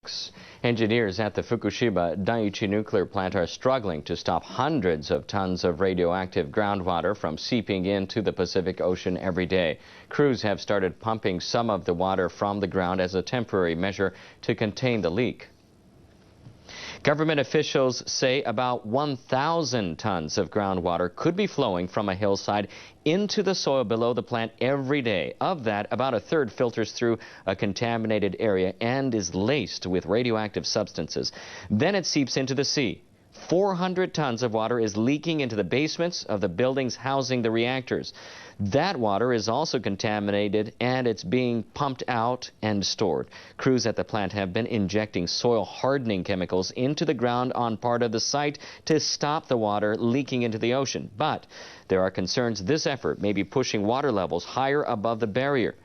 risks. Engineers at the Fukushima Daiichi nuclear plant are struggling to stop hundreds of tons of radioactive groundwater from seeping into the Pacific Ocean every day. Crews have started pumping some of the water from the ground as a temporary measure to contain the leak. Government officials say about 1,000 tons of groundwater could be flowing from a hillside into the soil below the plant every day. Of that, about a third filters through a contaminated area and is laced with radioactive substances. Then it seeps into the sea. 400 tons of water is leaking into the basements of the buildings housing the reactors. That water is also contaminated and it's being pumped out and stored. Crews at the plant have been injecting soil hardening chemicals into the ground on part of the site to stop the water leaking into the ocean. But there are concerns this effort may be pushing water levels higher above the barrier.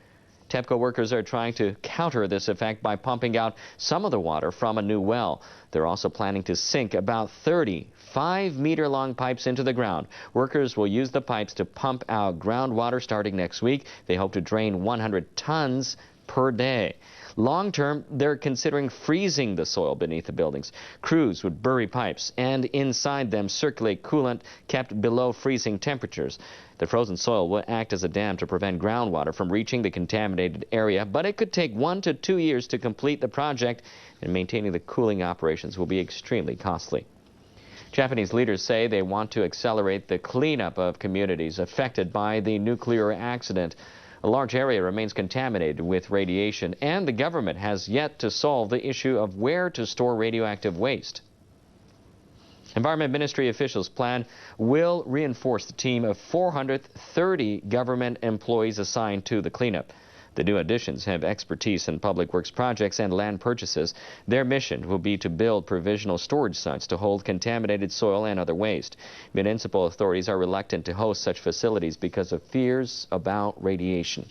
TEPCO workers are trying to counter this effect by pumping out some of the water from a new well. They're also planning to sink about 30 5-meter-long pipes into the ground. Workers will use the pipes to pump out groundwater starting next week. They hope to drain 100 tons per day. Long term, they're considering freezing the soil beneath the buildings. Crews would bury pipes and inside them circulate coolant kept below freezing temperatures. The frozen soil will act as a dam to prevent groundwater from reaching the contaminated area, but it could take 1 to 2 years to complete the project, and maintaining the cooling operations will be extremely costly. Japanese leaders say they want to accelerate the cleanup of communities affected by the nuclear accident. A large area remains contaminated with radiation, and the government has yet to solve the issue of where to store radioactive waste. Environment Ministry officials plan will reinforce the team of 430 government employees assigned to the cleanup. The new additions have expertise in public works projects and land purchases. Their mission will be to build provisional storage sites to hold contaminated soil and other waste. Municipal authorities are reluctant to host such facilities because of fears about radiation.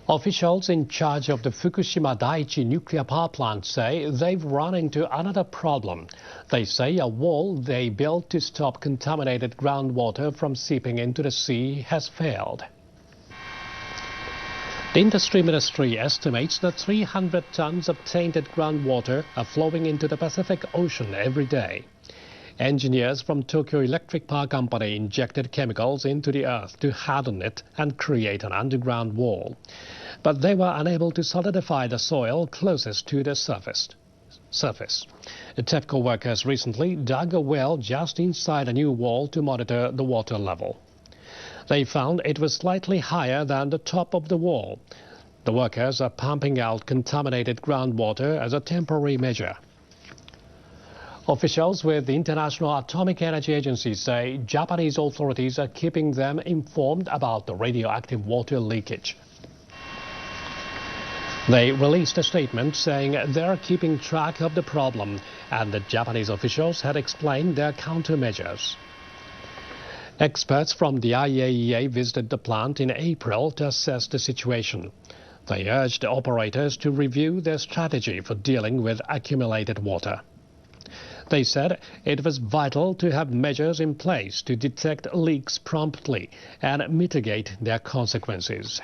Officials in charge of the Fukushima Daiichi nuclear power plant say they've run into another problem. They say a wall they built to stop contaminated groundwater from seeping into the sea has failed. The Industry Ministry estimates that 300 tons of tainted groundwater are flowing into the Pacific Ocean every day. Engineers from Tokyo Electric Power Company injected chemicals into the earth to harden it and create an underground wall. But they were unable to solidify the soil closest to the surface. The TEPCO workers recently dug a well just inside a new wall to monitor the water level. They found it was slightly higher than the top of the wall. The workers are pumping out contaminated groundwater as a temporary measure. Officials with the International Atomic Energy Agency say Japanese authorities are keeping them informed about the radioactive water leakage. They released a statement saying they are keeping track of the problem and that Japanese officials had explained their countermeasures. Experts from the IAEA visited the plant in April to assess the situation. They urged the operators to review their strategy for dealing with accumulated water. They said it was vital to have measures in place to detect leaks promptly and mitigate their consequences.